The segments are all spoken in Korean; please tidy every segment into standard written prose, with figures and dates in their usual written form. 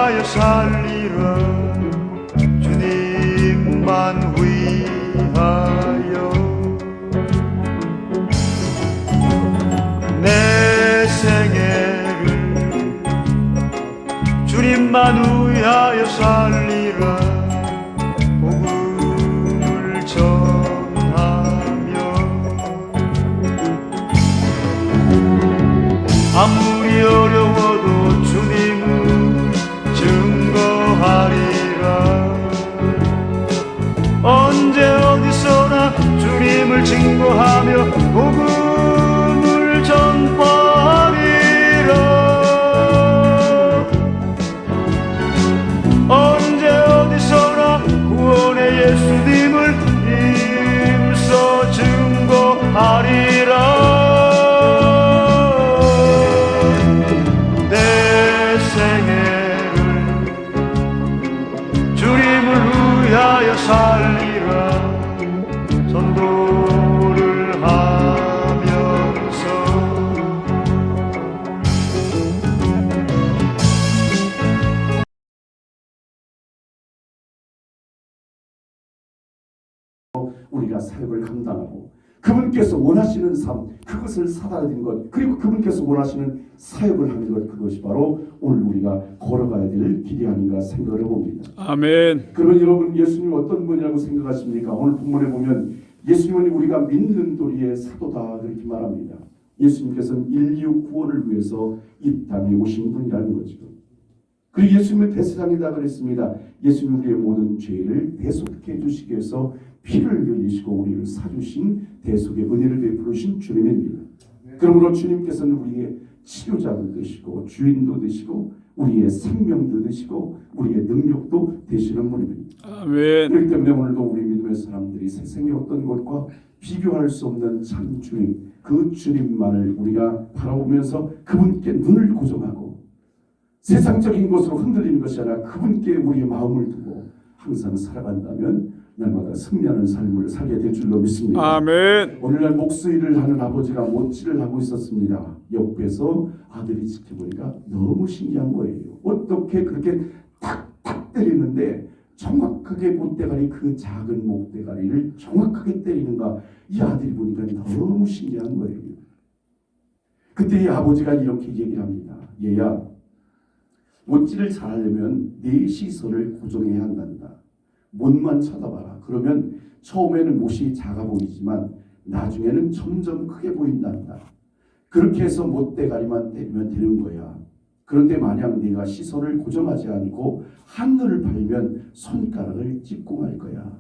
위하여 살리라. 주님만 위하여. 내 생애를 주님만 위하여 살리라. 복음을 전하며 아무리 어려워도 주님을 증거하리라. 언제 어디서나 주님을 증거하며 복음을 전파하리라. 언제 어디서나 구원의 예수님을 힘써 증거하리라. 내 생애를 주님을 위하여 살리라. 전도를 하면서 우리가 사역을 감당하고 그분께서 원하시는 삶, 그것을 살아내는 것, 그리고 그분께서 원하시는 사역을 하는 것, 그것이 바로 오늘 우리가 걸어가야 될 길이 아닌가 생각을 해봅니다. 아멘. 그러면 여러분, 예수님 어떤 분이라고 생각하십니까? 오늘 본문에 보면 예수님은 우리가 믿는 도리의 사도다 그렇게 말합니다. 예수님께서는 인류 구원을 위해서 이 땅에 오신 분이라는 거죠. 그리고 예수님은 대세상이다 그랬습니다. 예수님 우리의 모든 죄를 대속해 주시기 위해서 피를 흘리시고 우리를 사주신 대속의 은혜를 베푸신 주님입니다. 그러므로 주님께서는 우리의 치료자도 되시고 주인도 되시고 우리의 생명도 되시고 우리의 능력도 되시는 분입니다. 아멘. 그렇기 때문에 오늘도 우리 믿음의 사람들이 세상의 어떤 것과 비교할 수 없는 참 주님, 그 주님만을 우리가 바라보면서 그분께 눈을 고정하고 세상적인 것으로 흔들리는 것이 아니라 그분께 우리의 마음을 두고 항상 살아간다면 날마다 승리하는 삶을 살게 될 줄로 믿습니다. 아멘. 오늘날 목수일을 하는 아버지가 못질을 하고 있었습니다. 옆에서 아들이 지켜보니까 너무 신기한 거예요. 어떻게 그렇게 탁탁 때리는데 정확하게 못대가리, 그 작은 목대가리를 정확하게 때리는가. 이 아들이 보니까 너무 신기한 거예요. 그때 이 아버지가 이렇게 얘기를 합니다. 얘야, 못질을 잘하려면 네 시선을 고정해야 한단다. 못만 쳐다봐라. 그러면 처음에는 못이 작아 보이지만 나중에는 점점 크게 보인단다. 그렇게 해서 못대가리만 때리면 되는 거야. 그런데 만약 네가 시선을 고정하지 않고 하늘을 팔면 손가락을 찝고 말 거야.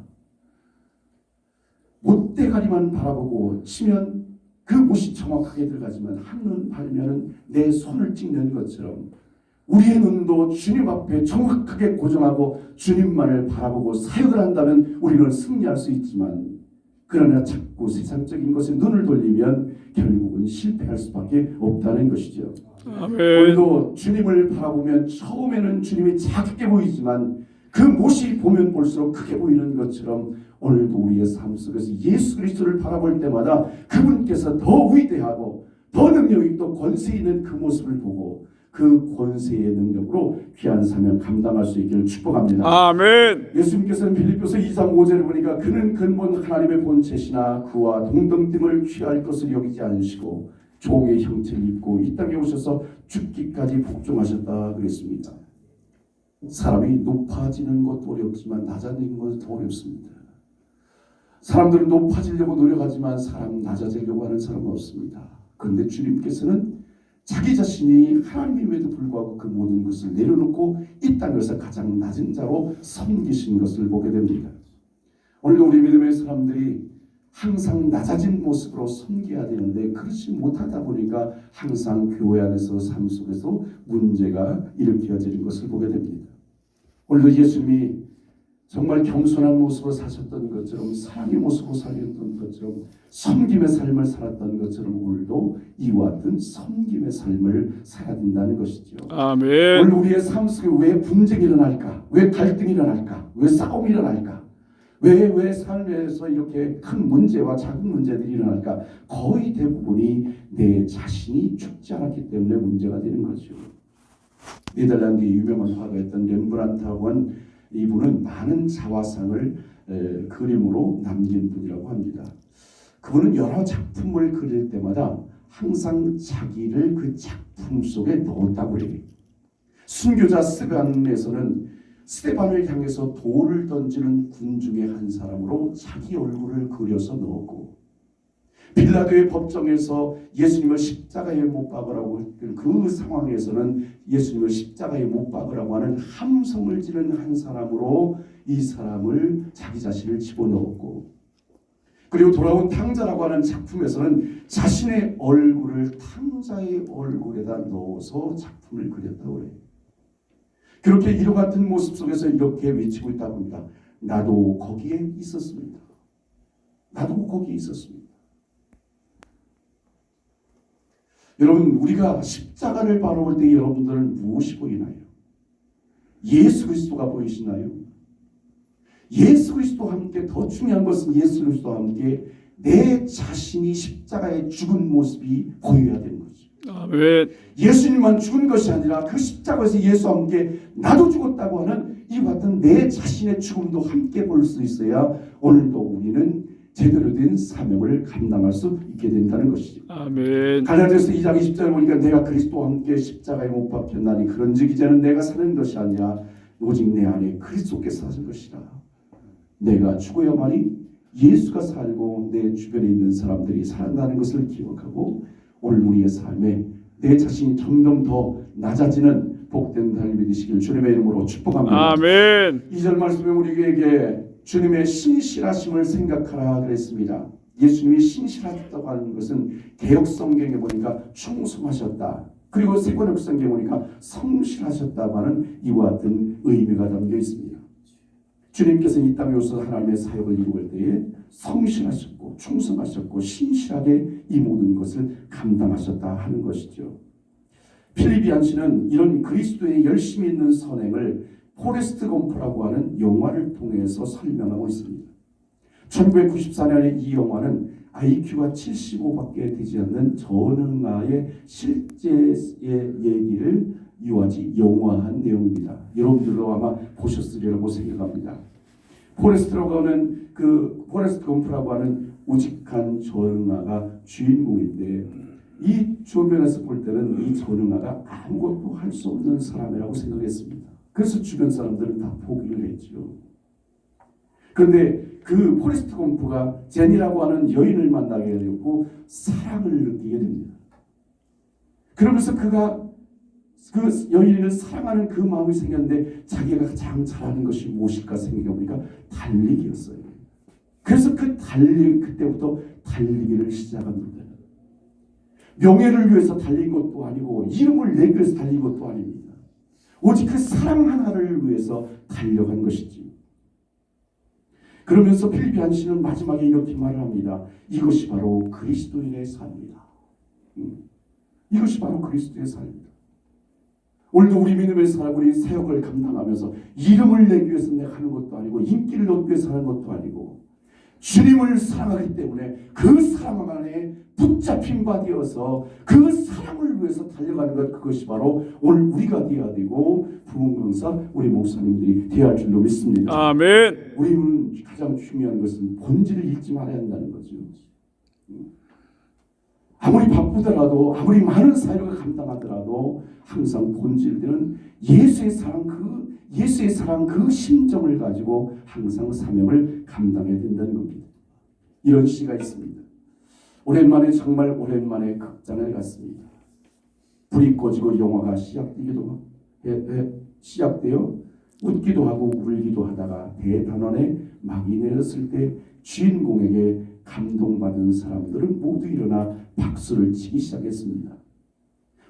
못대가리만 바라보고 치면 그 못이 정확하게 들어가지만 하늘을 팔면 내 손을 찍는 것처럼 우리의 눈도 주님 앞에 정확하게 고정하고 주님만을 바라보고 사역을 한다면 우리는 승리할 수 있지만, 그러나 자꾸 세상적인 것에 눈을 돌리면 결국은 실패할 수밖에 없다는 것이죠. 아멘. 오늘도 주님을 바라보면 처음에는 주님이 작게 보이지만 그 못이 보면 볼수록 크게 보이는 것처럼 오늘도 우리의 삶 속에서 예수 그리스도를 바라볼 때마다 그분께서 더 위대하고 더 능력 있고 권세 있는 그 모습을 보고 그 권세의 능력으로 귀한 사명 감당할 수 있기를 축복합니다. 아멘. 예수님께서는 빌립보서 2장 5절을 보니까 그는 근본 하나님의 본체시나 그와 동등됨을 취할 것을 여기지 않으시고 종의 형체를 입고 이 땅에 오셔서 죽기까지 복종하셨다 그랬습니다. 사람이 높아지는 것도 어렵지만 낮아지는 것도 더 어렵습니다. 사람들은 높아지려고 노력하지만 사람 낮아지려고 하는 사람은 없습니다. 그런데 주님께서는 자기 자신이 하나님임에도 불구하고 그 모든 것을 내려놓고 이 땅에서 가장 낮은 자로 섬기신 것을 보게 됩니다. 오늘도 우리 믿음의 사람들이 항상 낮아진 모습으로 섬겨야 되는데 그렇지 못하다 보니까 항상 교회 안에서 삶 속에서 문제가 일으켜지는 것을 보게 됩니다. 오늘도 예수님이 정말 겸손한 모습으로 사셨던 것처럼 사랑의 모습으로 살았던 것처럼 섬김의 삶을 살았던 것처럼 오늘도 이와 같은 섬김의 삶을 살아야 된다는 것이죠. 아멘. 오늘 우리의 삶 속에 왜 분쟁이 일어날까? 왜 갈등이 일어날까? 왜 싸움이 일어날까? 왜 삶에서 이렇게 큰 문제와 작은 문제들이 일어날까? 거의 대부분이 내 자신이 죽지 않았기 때문에 문제가 되는 거죠. 네덜란드의 유명한 화가였던 렘브란트라고 한 이분은 많은 자화상을 그림으로 남긴 분이라고 합니다. 그분은 여러 작품을 그릴 때마다 항상 자기를 그 작품 속에 넣었다고 해요. 순교자 스테반을 향해서 돌을 던지는 군 중의 한 사람으로 자기 얼굴을 그려서 넣었고, 빌라도의 법정에서 예수님을 십자가에 못 박으라고 했던 그 상황에서는 예수님을 십자가에 못 박으라고 하는 함성을 지른 한 사람으로 이 사람을 자기 자신을 집어넣었고, 그리고 돌아온 탕자라고 하는 작품에서는 자신의 얼굴을 탕자의 얼굴에다 넣어서 작품을 그렸다고 해요. 그렇게 이와 같은 모습 속에서 이렇게 외치고 있다고 합니다. 나도 거기에 있었습니다. 나도 거기에 있었습니다. 여러분, 우리가 십자가를 바라볼 때 여러분들은 무엇이 보이나요? 예수 그리스도가 보이시나요? 예수 그리스도와 함께, 더 중요한 것은 예수 그리스도와 함께 내 자신이 십자가에 죽은 모습이 보여야 되는 거죠. 아멘. 예수님만 죽은 것이 아니라 그 십자가에서 예수와 함께 나도 죽었다고 하는 이 같은 내 자신의 죽음도 함께 볼 수 있어야 오늘도 우리는 제대로 된 사명을 감당할 수 있게 된다는 것이죠. 아멘. 갈라디아서 2장 20절에 보니까 내가 그리스도와 함께 십자가에 못 박혔나니 그런즉 이제는 내가 사는 것이 아니라 오직 내 안에 그리스도께서 사신 것이라. 내가 죽어야만이 예수가 살고 내 주변에 있는 사람들이 살아나는 것을 기억하고 오늘 우리의 삶에 내 자신이 점점 더 낮아지는 복된 삶이 되시길 주님의 이름으로 축복합니다. 아멘. 2절 말씀에 우리에게 주님의 신실하심을 생각하라 그랬습니다. 예수님이 신실하셨다고 하는 것은 개역 성경에 보니까 충성하셨다. 그리고 세번역 성경에 보니까 성실하셨다고 하는 이와 같은 의미가 담겨 있습니다. 주님께서 이 땅에 오셔서 하나님의 사역을 이루을 때에 성실하셨고 충성하셨고 신실하게 이 모든 것을 감당하셨다 하는 것이죠. 필립 얀시는 이런 그리스도의 열심히 있는 선행을 포레스트 검프라고 하는 영화를 통해서 설명하고 있습니다. 1994년에 이 영화는 IQ가 75밖에 되지 않는 전응아의 실제의 얘기를 이와지 영화한 내용입니다. 여러분들도 아마 보셨으리라고 생각합니다. 포레스트 검프라고 하는 우직한 전응아가 주인공인데 이 주변에서 볼 때는 이 전응아가 아무것도 할 수 없는 사람이라고 생각했습니다. 그래서 주변 사람들은 다 포기를 했죠. 그런데 그 포레스트 검프가 제니라고 하는 여인을 만나게 되었고 사랑을 느끼게 됩니다. 그러면서 그가 그 여인을 사랑하는 그 마음이 생겼는데 자기가 가장 잘하는 것이 무엇일까 생각해보니까 달리기였어요. 그래서 그때부터 달리기를 시작합니다. 명예를 위해서 달린 것도 아니고 이름을 내기 위해서 달린 것도 아닙니다. 오직 그 사랑 하나를 위해서 달려간 것이지. 그러면서 필립 얀시는 마지막에 이렇게 말을 합니다. 이것이 바로 그리스도인의 삶이다. 이것이 바로 그리스도의 삶이다. 오늘도 우리 믿음의 사람, 우리 사역을 감당하면서 이름을 내기 위해서 내가 하는 것도 아니고 인기를 얻기 위해서 하는 것도 아니고 주님을 사랑하기 때문에 그 사랑 안에 붙잡힌 바 되어서 그 사랑을 위해서 달려가는 것, 그것이 바로 오늘 우리가 되어야 되고 부흥강사 우리 목사님들이 되어야 할 줄로 믿습니다. 아멘. 우리는 가장 중요한 것은 본질을 잃지 말아야 한다는 거죠. 아무리 바쁘더라도 아무리 많은 사역을 감당하더라도 항상 본질들은 예수의 사랑 그 심정을 가지고 항상 사명을 감당해야 된다는 겁니다. 이런 시가 있습니다. 정말 오랜만에 극장을 갔습니다. 불이 꺼지고 영화가 시작되어 웃기도 하고 울기도 하다가 대단원에 막이 내렸을 때 주인공에게 감동받은 사람들은 모두 일어나 박수를 치기 시작했습니다.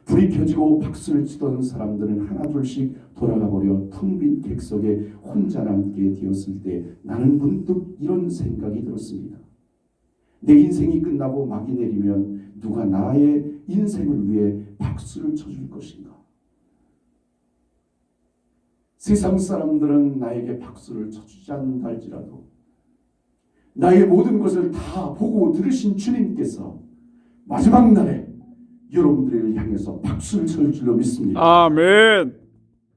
불이 켜지고 박수를 치던 사람들은 하나둘씩 돌아가버려 텅 빈 객석에 혼자 남게 되었을 때 나는 문득 이런 생각이 들었습니다. 내 인생이 끝나고 막이 내리면 누가 나의 인생을 위해 박수를 쳐줄 것인가? 세상 사람들은 나에게 박수를 쳐주지 않는다 할지라도 나의 모든 것을 다 보고 들으신 주님께서 마지막 날에 여러분들을 향해서 박수를 칠 줄로 믿습니다. 아멘.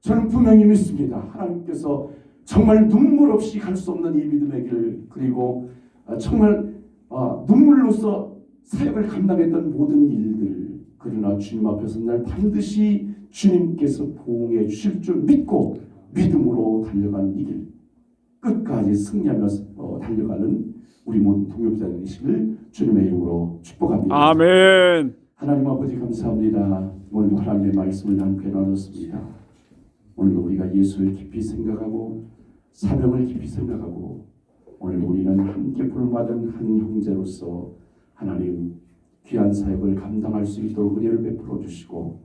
저는 분명히 믿습니다. 하나님께서 정말 눈물 없이 갈 수 없는 이 믿음의 길, 그리고 정말 눈물로서 사역을 감당했던 모든 일들, 그러나 주님 앞에서 날 반드시 주님께서 보응해 주실 줄 믿고 믿음으로 달려가는 이 길, 끝까지 승리하며 달려가는 우리 모든 동역자들 되시길 주님의 이름으로 축복합니다. 아멘. 하나님 아버지 감사합니다. 오늘도 하나님의 말씀을 함께 나눴습니다. 오늘도 우리가 예수를 깊이 생각하고 사명을 깊이 생각하고 오늘 우리는 함께 부름받은 한 형제로서 하나님 귀한 사역을 감당할 수 있도록 은혜를 베풀어 주시고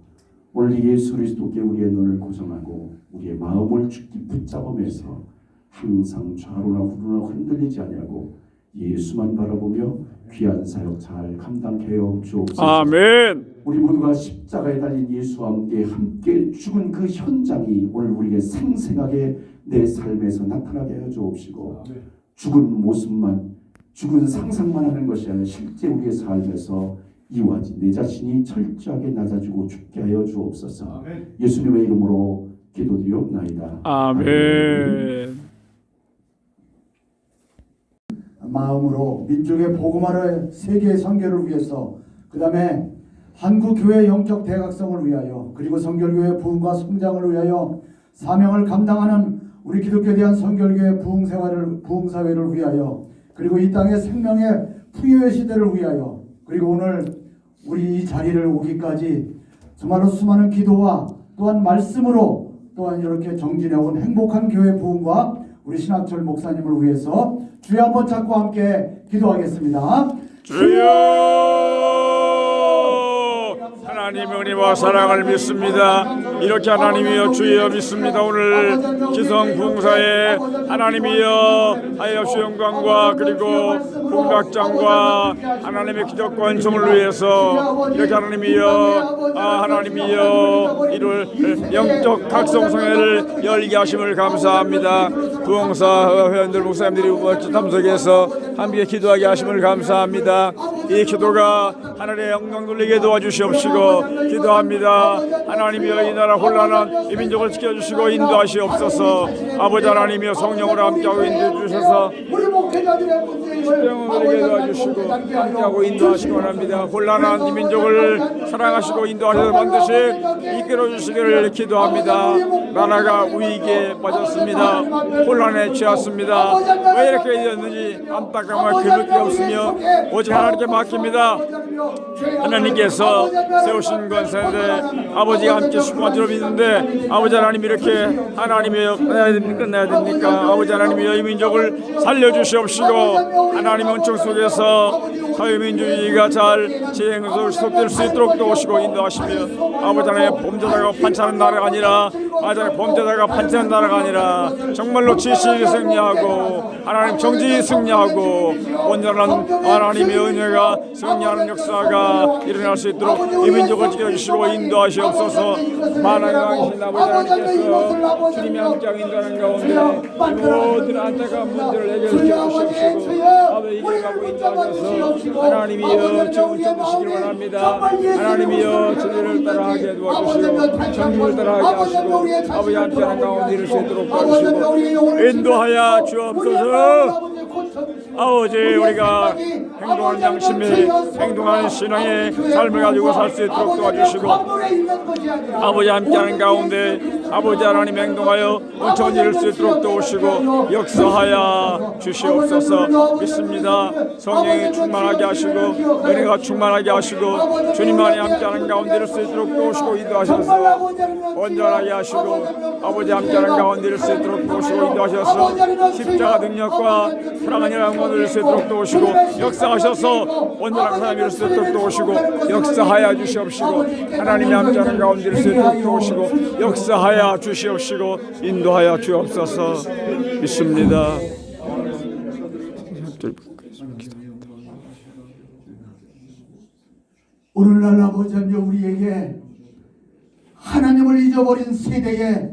오늘 예수 그리스도께 우리의 눈을 고정하고 우리의 마음을 주께 붙잡으면서 항상 좌로나 우로나 흔들리지 아니하고 예수만 바라보며 귀한 사역 잘 감당해 주옵소서. 아멘. 우리 모두가 십자가에 달린 예수와 함께 죽은 그 현장이 오늘 우리에게 생생하게 내 삶에서 나타나게 하여 주옵시고 죽은 모습만 죽은 상상만 하는 것이 아니라 실제 우리의 삶에서 이와 내 자신이 철저하게 낮아지고 죽게 하여 주옵소서. 예수님의 이름으로 기도드리옵나이다. 아멘. 마음으로 민족의 복음화를 세계의 선교를 위해서, 그 다음에 한국교회 영적 대각성을 위하여, 그리고 선결교회 부흥과 성장을 위하여 사명을 감당하는 우리 기독교에 대한 선결교회 부흥사회를 위하여, 그리고 이 땅의 생명의 풍요의 시대를 위하여, 그리고 오늘 우리 이 자리를 오기까지 정말로 수많은 기도와 또한 말씀으로 또한 이렇게 정진해온 행복한 교회 부흥과 우리 신학철 목사님을 위해서 주여 한번 찾고 함께 기도하겠습니다. 주여, 하나님의 은혜와 사랑을 믿습니다. 이렇게 하나님이여 주여 믿습니다. 오늘 기성 부흥사에 하나님이여 하여주 영광과 그리고 부흥각장과 하나님의 기적과 점을 위해서 이렇게 하나님이여 하나님이여 이를 영적 각성성회를 열게 하심을 감사합니다. 부흥사 회원들 목사님들이 참석해서 함께 기도하게 하심을 감사합니다. 이 기도가 하늘의 영광 돌리게 도와주시옵시고 기도합니다. 하나님이여 이 나라 혼란한 이 민족을 지켜주시고 인도하시옵소서. 아버지 하나님이여 성령으로 함께하고 인도해주셔서 십병을 내게 도와주시고 함께하고 인도하시기 원합니다. 혼란한 이 민족을 사랑하시고 인도하셔서 반드시 이끌어주시기를 기도합니다. 나라가 위기에 빠졌습니다. 혼란에 취했습니다. 왜 이렇게 되었는지 안타까움과 그밖에 없으며 오직 하나님께 맡깁니다. 하나님께서 세우신 권세인데 아버지가 함께 수고한 줄 믿는데 아버지 하나님 이렇게 하나님이여 끝나야 됩니까? 아버지 하나님이여 이 민족을 살려주시옵시고 하나님의 은총 속에서 사회민주주의가 잘 지행해서 지속될 수 있도록 도우시고 인도하시며 아버지 하나님 범죄자가 판치하는 나라가 아니라 아버지 범죄자가 판치하는 나라가 아니라 정말로 지식이 승리하고 하나님 정직이 승리하고 온전한 하나님의 은혜가 승리하는 역사가 일어날 수 있도록 이 민족을 지켜주시고 인도하시옵소서. 만왕의 왕이신 아버지 하나님께서 주님이 함께하고 인도하는 가운데 모든 안타까운 문제를 해결시켜 주시옵시고 아버지 이겨가고 인도하셔서 하나님이여 정을 쳐주시기를 원합니다. 하나님이여 진리를 따라하게 도와주시고 정직을 따라하게 하시고 아버지 함께하는 가운데 이룰 수 있도록 도와주시고 인도하여 주옵소서. 아버지 우리가 행동하는 양심이 행동하는 신앙의 삶을 가지고 살 수 있도록 도와주시고 아버지 함께하는 가운데 아버지 하나님 행동하여 은총을 이룰 수 있도록 도우시고 역사하여 주시옵소서. 믿습니다. 성령이 충만하게 하시고 은혜가 충만하게 하시고 주님만이 함께하는 가운데 이룰 수 있도록 도우시고 인도하셔서 온전하게 하시고 아버지 함께하는 가운데 이룰 수 있도록 도우시고 인도하셔서 십자가 능력과 사랑하는 영광을 이룰 수 있도록 도우시고 역사하셔서 온전한 사람이 이룰 수 있도록 도우시고 역사하여 주시옵시고 하나님이 함께하는 가운데 이룰 수 있도록 도우시고 역사하여 주시옵시고 인도하여 주옵소서. 믿습니다. 오늘날 아버지 하나님 우리에게 하나님을 잊어버린 세대에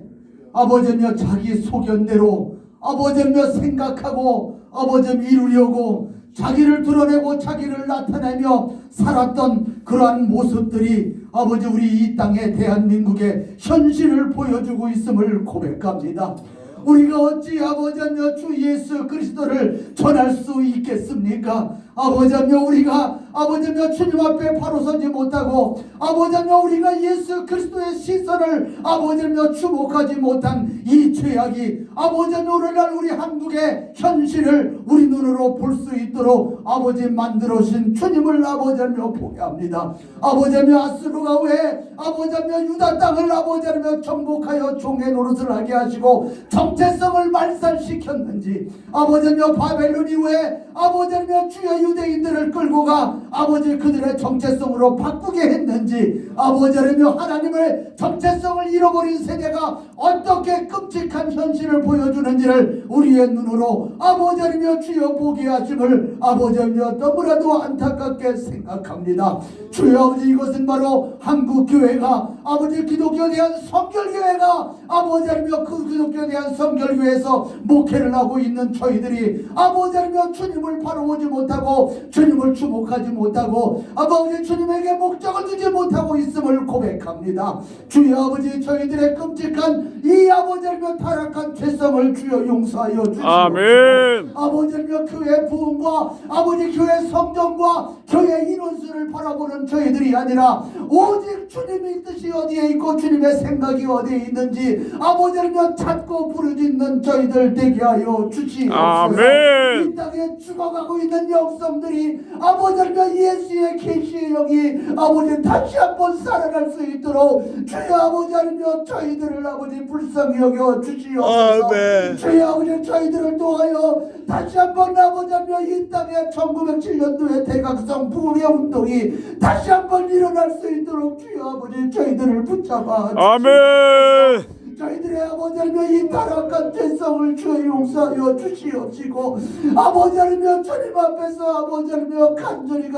아버지 하나님 자기 소견대로 아버지 하나님 생각하고 아버지 하나님 이루려고 자기를 드러내고 자기를 나타내며 살았던 그러한 모습들이 아버지 우리 이 땅에 대한민국의 현실을 보여주고 있음을 고백합니다. 우리가 어찌 아버지여 주 예수 그리스도를 전할 수 있겠습니까? 아버지여 우리가 아버지여 주님 앞에 바로 서지 못하고 아버지여 우리가 예수 그리스도의 시선을 아버지여 주목하지 못한 이 죄악이 아버지여 오늘날 우리 한국의 현실을 우리 눈으로 볼 수 있도록 아버지 만들어주신 주님을 아버지여 보게 합니다. 아버지여 아스루가 왜 아버지여 유다 땅을 아버지여 정복하여 종의 노릇을 하게 하시고 정체성을 말살시켰는지 아버지여 바벨론이 왜 아버지여 주여 유대인들을 끌고 가 아버지 그들의 정체성으로 바꾸게 했는지 아버지여 하나님의 정체성을 잃어버린 세대가 어떻게 끔찍한 현실을 보여주는지를 우리의 눈으로 아버지여 주여 보게 하심을 아버지여 너무나도 안타깝게 생각합니다. 주여 아버지 이것은 바로 한국교회가 아버지 기독교에 대한 성결교회가 아버지여 그 기독교에 대한 성결교회에서 목회를 하고 있는 저희들이 아버지여 주님을 바라보지 못하고 주님을 주목하지 못하고 아버지 주님에게 목적을 두지 못하고 있음을 고백합니다. 주여 아버지 저희들의 끔찍한 이 아버지여 타락한 죄성을 주여 용서하여 주시옵소서. 아멘. 아버지여 교회 부흥과 아버지 교회 성전과 교회 인원수를 바라보는 저희들이 아니라 오직 주님의 뜻이 어디에 있고 주님의 생각이 어디에 있는지 아버지여 찾고 부르짖는 저희들 되게 하여 주시옵소서. 아멘. 이 땅에 죽어가고 있는 영성들이 아버지여 예수의 계시의 영이 아버지 다시 한번 살아날 수 있도록 주여 아버지여 저희들을 아버지 불쌍히 여겨 주시옵소서. 주여 아버지 저희들을 통하여 다시 한번 아버지여 이 땅에 1907년도의 대각성 부흥의 운동이 다시 한번 일어날 수 있도록 주여 아버지 저희들을 붙잡아 주시옵소서. 아멘. 저희들의 아버지여 이 타락한 죄성을 주여 용서하여 주시옵시고 아버지여 주님 앞에서 아버지여 간절히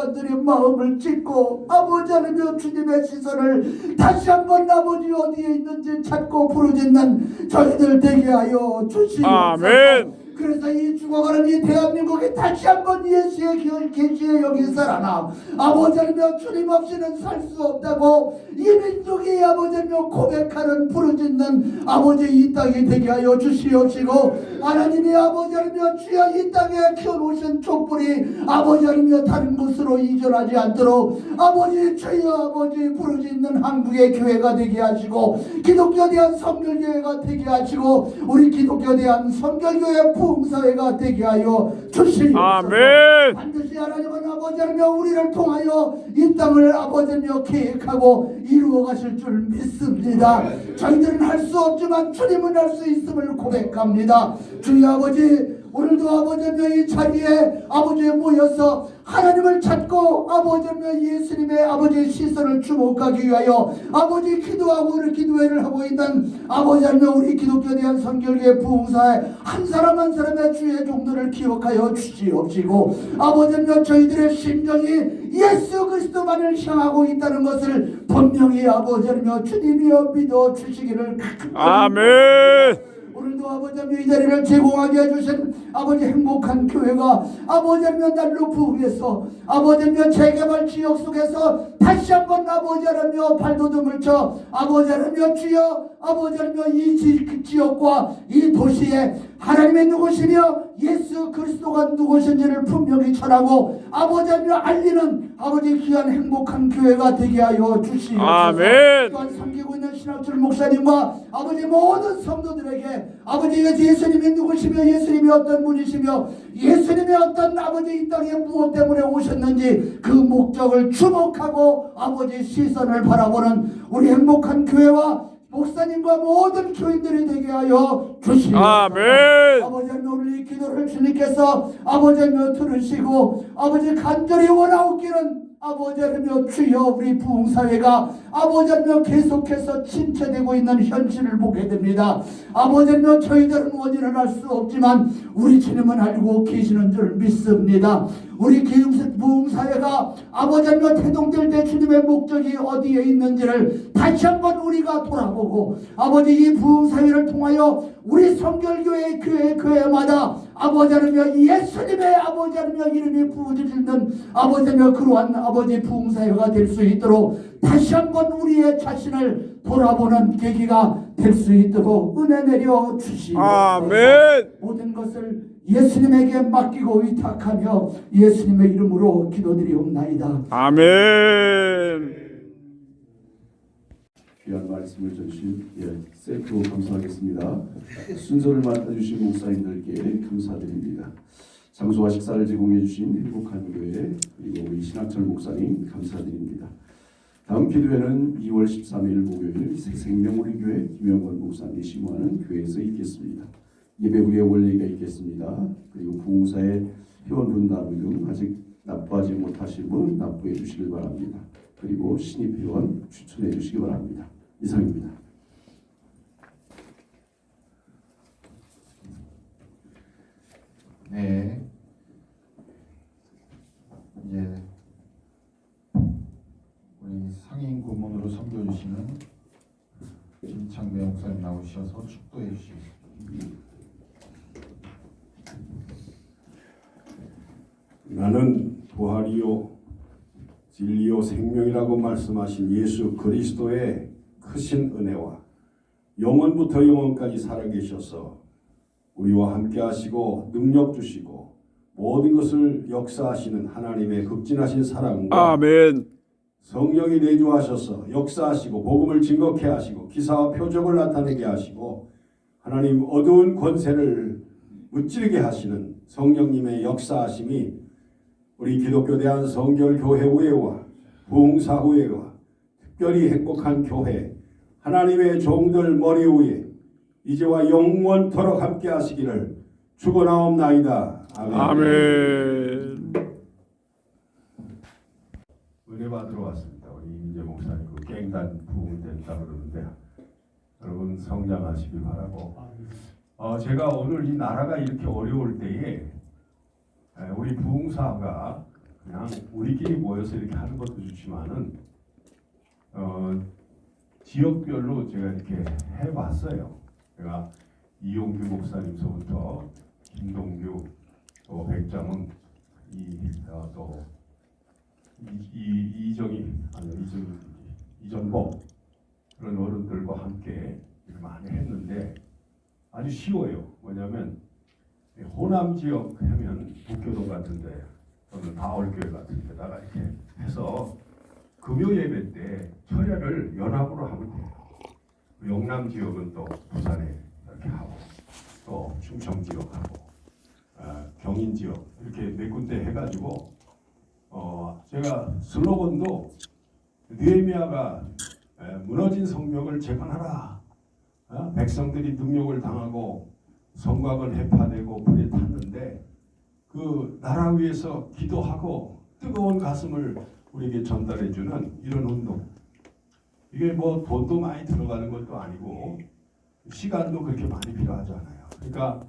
마음을 찢고 아버지여 주님의 시선을 다시 한번 아버지 어디에 있는지 찾고 부르짖는 저희들 되게 하여 주시옵소서. 아멘. 그래서 이 죽어가는 이 대한민국이 다시 한번 예수의 계시의 영이 살아나 아버지여 주님 없이는 살 수 없다고 이 민족이 아버지여 고백하는 부르짖는 아버지 이 땅이 되게 하여 주시옵시고 하나님이 아버지여 주여 이 땅에 키워놓으신 촛불이 아버지여 다른 곳으로 이전하지 않도록 아버지 주여 아버지 부르짖는 한국의 교회가 되게 하시고 기독교에 대한 성결교회가 되게 하시고 우리 기독교에 대한 성결교회 부흥사회가 되게 하여 주시옵소서. 아멘. 반드시 하나님은 아버지여 우리를 통하여 이 땅을 아버지여 계획하고 이루어 가실 줄 믿습니다. 저희들은 할 수 없지만 주님은 할 수 있음을 고백합니다. 주여 아버지 오늘도 아버지여 이 자리에 아버지에 모여서 하나님을 찾고 아버지여 예수님의 아버지의 시선을 주목하기 위하여 아버지 기도하고 우리 기도회를 하고 있는 아버지여 우리 기독교에 대한 성결교회 부흥사에 한 사람 한 사람의 주의 종들을 기억하여 주시옵시고 아버지여 저희들의 심정이 예수 그리스도만을 향하고 있다는 것을 분명히 아버지여 주님이여 믿어 주시기를 아멘. 오늘도 아버지여 이 자리를 제공하게 해주신 아버지 행복한 교회가 아버지여 날로 부흥해서 아버지여 재개발 지역 속에서 다시 한번 아버지여 발돋움을 쳐 아버지여 주여 아버지여 이 지역과 이 도시에 하나님의 누구시며 예수 그리스도가 누구신지를 분명히 전하고 아버지여 알리는 아버지 귀한 행복한 교회가 되게 하여 주시옵소서. 아멘. 또한 섬기고 있는 신학줄 목사님과 아버지 모든 성도들에게 아버지 예수님이 누구시며 예수님이 어떤 분이시며 예수님이 어떤 아버지 이 땅에 무엇 때문에 오셨는지 그 목적을 주목하고 아버지 시선을 바라보는 우리 행복한 교회와 목사님과 모든 교인들이 되게 하여 주시옵소서. 아멘. 아버지여 오늘 이 기도를 주님께서 아버지여 들으시고 아버지 간절히 원하옵기는 아버지여 주여 우리 부흥사회가 아버지 하나님 계속해서 침체되고 있는 현실을 보게 됩니다. 아버지 하나님 저희들은 원인을 알 수 없지만 우리 주님은 알고 계시는 줄 믿습니다. 우리 부흥사회가 아버지 하나님 태동될 때 주님의 목적이 어디에 있는지를 다시 한번 우리가 돌아보고 아버지 이 부흥사회를 통하여 우리 성결교회 교회마다 아버지 하나님 예수님의 아버지 하나님 이름이 부어지는 아버지 하나님 그러한 아버지 부흥사회가 될 수 있도록 다시 한번 우리의 자신을 돌아보는 계기가 될 수 있도록 은혜 내려 주시옵소서. 아멘. 모든 것을 예수님에게 맡기고 위탁하며 예수님의 이름으로 기도드리옵나이다. 아멘. 귀한 말씀을 전신 세트로 감사하겠습니다. 순서를 맡아주신 목사님들께 감사드립니다. 장소와 식사를 제공해 주신 행복한교회 그리고 우리 신학철 목사님 감사드립니다. 다음 기도회는 2월 13일 목요일 새생명우리교회 김영건 목사님이 심호하는 교회에서 있겠습니다. 예배 후에 원래가 있겠습니다. 그리고 부흥사의 회원분담 등 아직 납부하지 못하신 분 납부해 주시길 바랍니다. 그리고 신입 회원 추천해 주시기 바랍니다. 이상입니다. 네. 이제 우리 상임 고문으로 섬겨주시는 김창배 목사님 나오셔서 축도해 주시겠습니다. 나는 부활이요 진리요 생명이라고 말씀하신 예수 그리스도의 크신 은혜와 영원부터 영원까지 살아계셔서 우리와 함께 하시고 능력 주시고 모든 것을 역사하시는 하나님의 극진하신 사랑과 아멘. 성령이 내주하셔서 역사하시고 복음을 증거케 하시고 기사와 표적을 나타내게 하시고 하나님 어두운 권세를 무찌르게 하시는 성령님의 역사하심이 우리 기독교 대한성결교회의회와 부흥사후회와 특별히 행복한 교회 하나님의 종들 머리 위에 이제와 영원토록 함께 하시기를 축원하옵나이다. 아멘. 아멘. 은혜 받으러 왔습니다. 우리 이민재 목사님 그 깽단 부흥이 된다 그러는데 여러분 성장하시기 바라고. 제가 오늘 이 나라가 이렇게 어려울 때에 우리 부흥사가 그냥 우리끼리 모여서 이렇게 하는 것도 좋지만은 지역별로 제가 이렇게 해봤어요. 제가 이용규 목사님서부터 김동규, 또 백장훈, 또 이전복 그런 어른들과 함께 많이 했는데 아주 쉬워요. 뭐냐면 호남 지역 하면 북교동 같은데 또는 다월교회 같은 데다가 이렇게 해서 금요 예배 때 철야를 연합으로 하면 돼요. 영남 지역은 또 부산에 이렇게 하고 또 충청 지역하고 경인 지역 이렇게 몇 군데 해가지고 제가 슬로건도 느헤미야가 무너진 성벽을 재건하라. 백성들이 능욕을 당하고 성곽은 해파되고 불에 탔는데 그 나라 위해서 기도하고 뜨거운 가슴을 우리에게 전달해주는 이런 운동. 이게 뭐 돈도 많이 들어가는 것도 아니고 시간도 그렇게 많이 필요하지 않아요. 그러니까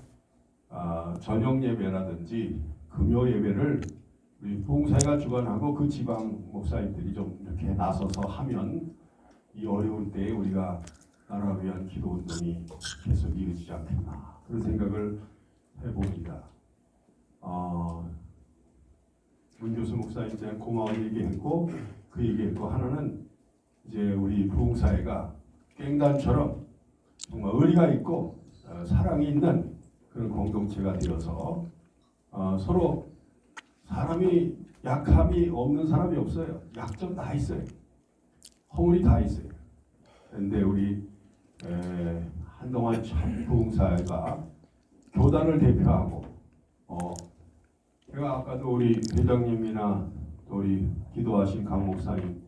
저녁 예배라든지 금요 예배를 우리 부흥사회가 주관하고 그 지방 목사님들이 좀 이렇게 나서서 하면 이 어려울 때에 우리가 나라를 위한 기도 운동이 계속 이어지지 않겠나 그런 생각을 해봅니다. 문교수 목사님께 고마운 얘기했고 그 얘기했고 하나는 이제 우리 부흥사회가 깽단처럼 정말 의리가 있고 사랑이 있는 그런 공동체가 되어서 서로 사람이 약함이 없는 사람이 없어요. 약점 다 있어요. 허물이 다 있어요. 그런데 우리 한동안 참 부흥사회가 교단을 대표하고 제가 아까도 우리 회장님이나 또 우리 기도하신 강 목사님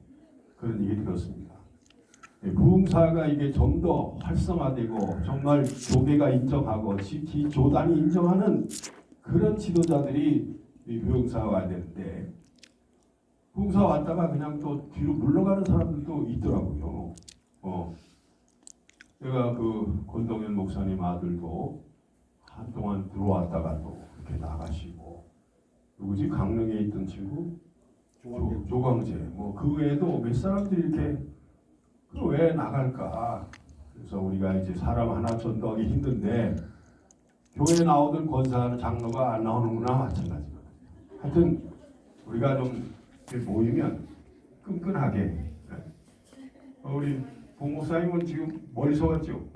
그런 얘기 들었습니다. 부흥사가 이게 좀 더 활성화되고 정말 교회가 인정하고 조단이 인정하는 그런 지도자들이 이 부흥사가 와야 되는데 봉사 왔다가 그냥 또 뒤로 물러가는 사람들도 있더라고요. 제가 그 권동현 목사님 아들도 한동안 들어왔다가 또 이렇게 나가시고, 누구지? 강릉에 있던 친구 조광재, 뭐 그 외에도 몇 사람들이 이렇게 왜 나갈까? 그래서 우리가 이제 사람 하나 전도하기 힘든데 교회에 나오던 권사하는 장로가 안 나오는구나, 마찬가지거든요. 하여튼 우리가 좀 이렇게 모이면 끈끈하게. 우리 봉 목사님은 지금 멀리서 왔죠?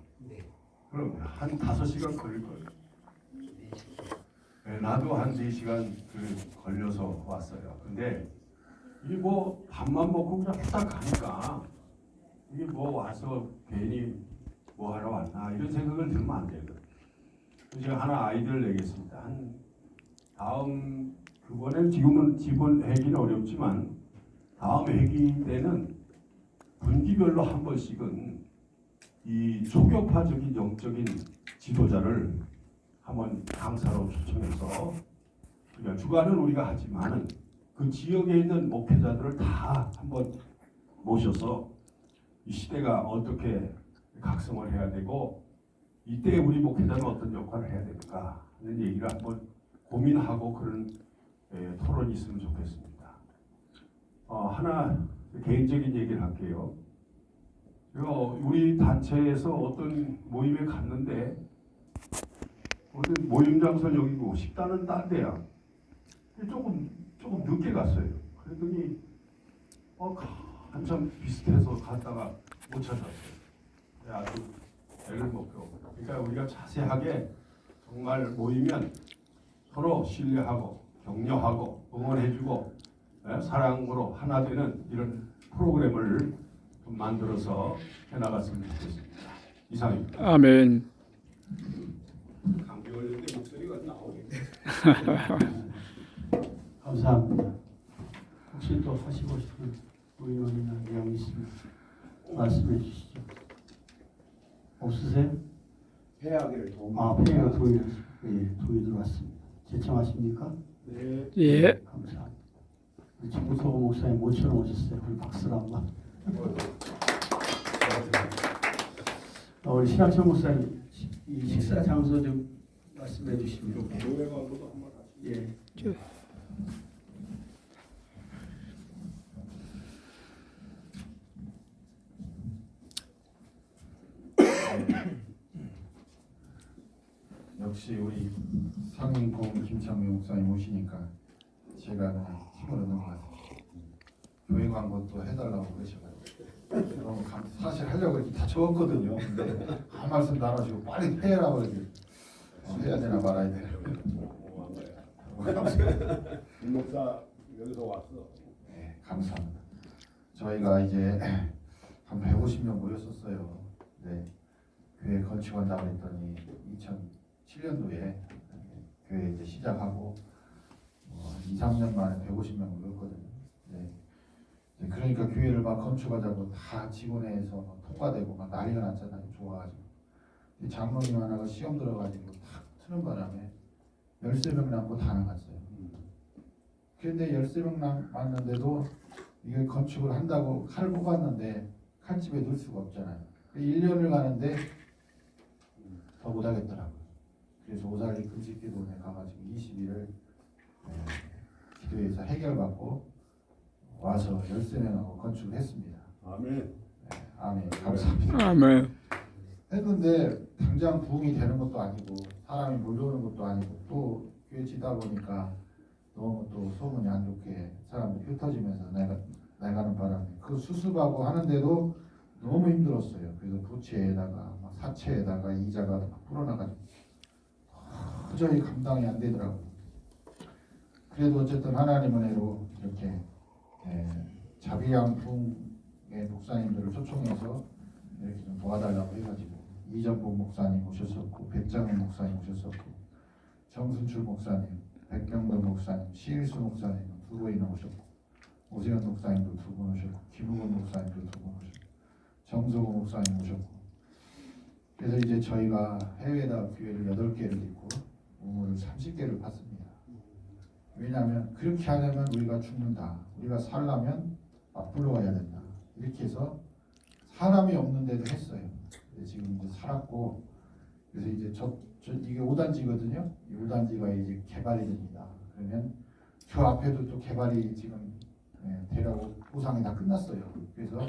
그럼 한 5시간 걸릴 거예요. 네, 나도 한 4시간 걸려서 왔어요. 근데 이게 뭐 밥만 먹고 그냥 후딱 가니까 이게 뭐 와서 괜히 뭐 하러 왔나 이런 생각을 들면 안 되거든요. 제가 하나 아이디어를 내겠습니다. 다음 그번엔 지금 회기는 어렵지만 다음 회기 때는 분기별로 한 번씩은 이 초교파적인 영적인 지도자를 한번 강사로 초청해서, 그러니까 주관은 우리가 하지만은 그 지역에 있는 목회자들을 다 한번 모셔서 이 시대가 어떻게 각성을 해야 되고 이때 우리 목회자는 어떤 역할을 해야 될까 하는 얘기를 한번 고민하고 그런 토론이 있으면 좋겠습니다. 하나 개인적인 얘기를 할게요. 우리 단체에서 어떤 모임에 갔는데 어떤 모임 장소는 여기고 식단은 딴 데야. 조금 늦게 갔어요. 그랬더니 한참 비슷해서 갔다가 못 찾았어요. 아주 애를 먹고. 그러니까 우리가 자세하게 정말 모이면 서로 신뢰하고 격려하고 응원해주고 사랑으로 하나 되는 이런 프로그램을 좀 만들어서 해나갔으면 좋겠습니다. 이상입니다. 아멘. 감기 걸렸는데 목소리가 나오겠네. 감사합니다. 혹시 또 하시고 싶은 의논이나 내용이 있으면 말씀해 주시죠. 없으세요? 폐하기를 도움. 폐하 도의 들어왔습니다. 제청하십니까? 네. 예. 감사합니다. 우리 정소호 목사님 모처럼 오셨어요. 우리 박수로 한번. 우리 신학철 목사님 이 식사 장소 좀 말씀해 주시면. 예. 역시 우리 상인공 김창규 목사님 오시니까 제가 힘을 얻는 것 같아요. 교회 광고도 해달라고 그러셔가지고 그럼 사실 하려고 이렇게 다 적었거든요. 근데 한 말씀도 안 하시고 빨리 해라고 그러지. 해야 되나 말아야 되나. 김 목사 여기서 왔어. 네, 감사합니다. 저희가 이제 한 150명 모였었어요. 네, 교회 건축한다고 했더니 2007년도에 교회 이제 시작하고 2, 3년 만에 150명 모였거든요. 네. 그러니까 교회를 막 건축하자고 다 직원회에서 막 통과되고 막 난리가 났잖아요. 좋아가지고. 장로님 하나가 시험 들어가지고 탁 트는 바람에 13명 남고 다 나갔어요. 그런데 13명 남았는데도 이게 건축을 한다고 칼을 뽑았는데 칼집에 넣을 수가 없잖아요. 1년을 가는데 더 못하겠더라고요. 그래서 오살리 금식기도원에 가가지고 20일을 기도해서 해결받고 와서 13명하고 건축을 했습니다. 아멘. 네, 아멘. 감사합니다. 아멘. 했는데 당장 부흥이 되는 것도 아니고 사람이 몰려오는 것도 아니고 또 교회 지다 보니까 너무 또 소문이 안 좋게 사람들이 흩어지면서 나가는 바람에 그 수습하고 하는데도 너무 힘들었어요. 그래서 부채에다가 막 사채에다가 이자가 막 불어나가지고 도저히 감당이 안 되더라고요. 그래도 어쨌든 하나님 은혜로 이렇게 자비양 부흥의 목사님들을 초청해서 이렇게 좀 도와달라고 해가지고 이전복 목사님 오셨었고 백장훈 목사님 오셨었고 정순출 목사님, 백경덕 목사님, 시일수 목사님 두 분이나 오셨고 오세현 목사님도 두 분 오셨고 김우건 목사님도 두 분 오셨고 정소호 목사님 오셨고 그래서 이제 저희가 해외에다 교회를 8개를 짓고 우물 30개를 팠습니다. 왜냐하면 그렇게 하려면 우리가 죽는다. 우리가 살려면 맞불러 가야 된다. 이렇게 해서 사람이 없는데도 했어요. 지금 이제 살았고, 그래서 이제 이게 5단지거든요. 이 5단지가 이제 개발이 됩니다. 그러면 저 앞에도 또 개발이 지금 되라고 보상이 다 끝났어요. 그래서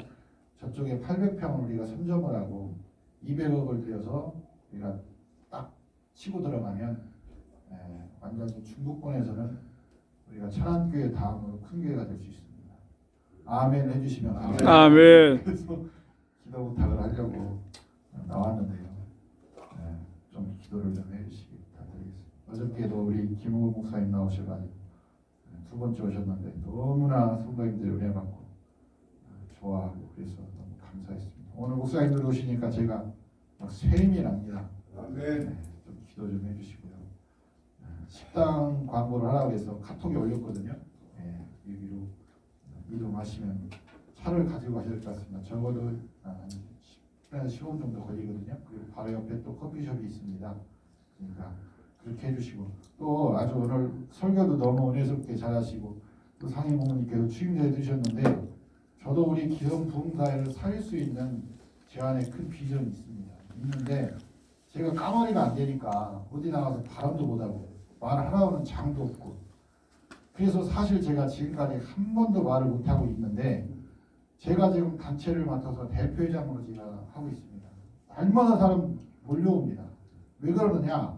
저쪽에 800평을 우리가 선점을 하고 200억을 들여서 우리가 딱 치고 들어가면 완전히 중부권에서는 우리가 천안교회 다음으로 큰 교회가 될 수 있습니다. 아멘 해주시면 감사합니다. 아멘. 그래서 기도 부탁을 하려고 나왔는데요. 좀 기도를 좀 해주시기 부탁드리겠습니다. 어저께도 우리 김우호 목사님 나오셔가지고 두 번째 오셨는데 너무나 성도님들 은혜 받고 좋아하고 그래서 너무 감사했습니다. 오늘 목사님들 오시니까 제가 막 쇠임이 납니다. 좀 기도 좀 해주시고요. 식당 광고를 하라고 해서 카톡에 올렸거든요. 여기로 이동하시면 차를 가지고 가셔야 될 것 같습니다. 적어도 한 10분에서 15분 정도 걸리거든요. 그리고 바로 옆에 또 커피숍이 있습니다. 그러니까 그렇게 해주시고 또 아주 오늘 설교도 너무 은혜스럽게 잘하시고 또 상임 목사님께도 추임새 해주셨는데 저도 우리 기성 부흥사회를 살릴 수 있는 제 안에 큰 비전이 있습니다. 있는데 제가 까마리가 안 되니까 어디 나가서 바람도 못하고 말하라고는 장도 없고 그래서 사실 제가 지금까지 한 번도 말을 못하고 있는데 제가 지금 단체를 맡아서 대표회장으로 제가 하고 있습니다. 날마다 사람 몰려옵니다. 왜 그러느냐?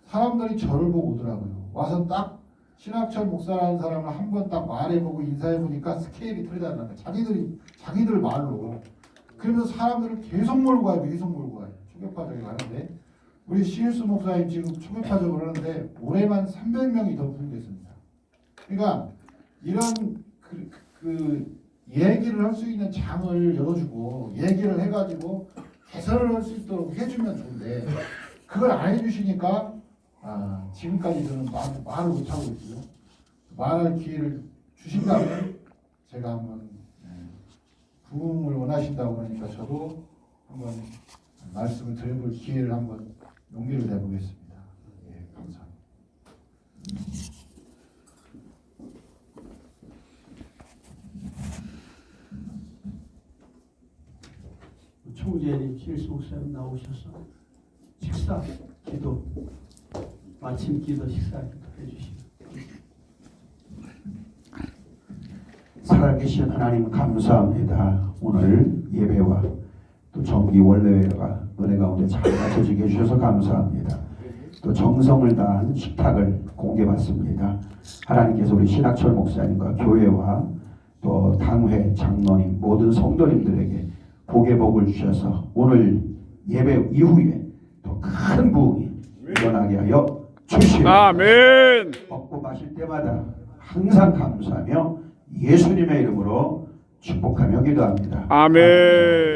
사람들이 저를 보고 오더라고요. 와서 딱 신학철 목사라는 사람을 한 번 딱 말해보고 인사해보니까 스케일이 틀리다는 거예요. 자기들 말로. 그러면서 사람들을 계속 몰고 가요. 계속 몰고 가요. 초계파적이 가는데 우리 CS 목사님 지금 초계파적으로 하는데 올해만 300명이 더 부흥됐습니다. 그러니까 이런 그 얘기를 할 수 있는 장을 열어주고 얘기를 해가지고 개설을 할 수 있도록 해주면 좋은데 그걸 안 해주시니까 지금까지 저는 말을 못하고 있고요. 말할 기회를 주신다면 제가 한번 부흥을 원하신다고 그러니까 저도 한번 말씀을 드려볼 기회를 한번 용기를 내보겠습니다. 예, 감사합니다. 총재님 길수 목사님 나오셔서 식사 기도 마침 기도 식사 해주시고. 살아계신 하나님 감사합니다. 오늘 예배와 또 정기 원래회가 은혜 가운데 잘 갖춰지게 해주셔서 감사합니다. 또 정성을 다한 식탁을 공개받습니다. 하나님께서 우리 신학철 목사님과 교회와 또 당회 장로님 모든 성도님들에게 복의 복을 주셔서 오늘 예배 이후에 더 큰 부흥이 일어나게 하여 주시옵소서. 아멘. 먹고 마실 때마다 항상 감사하며 예수님의 이름으로 축복하며 기도합니다. 아멘.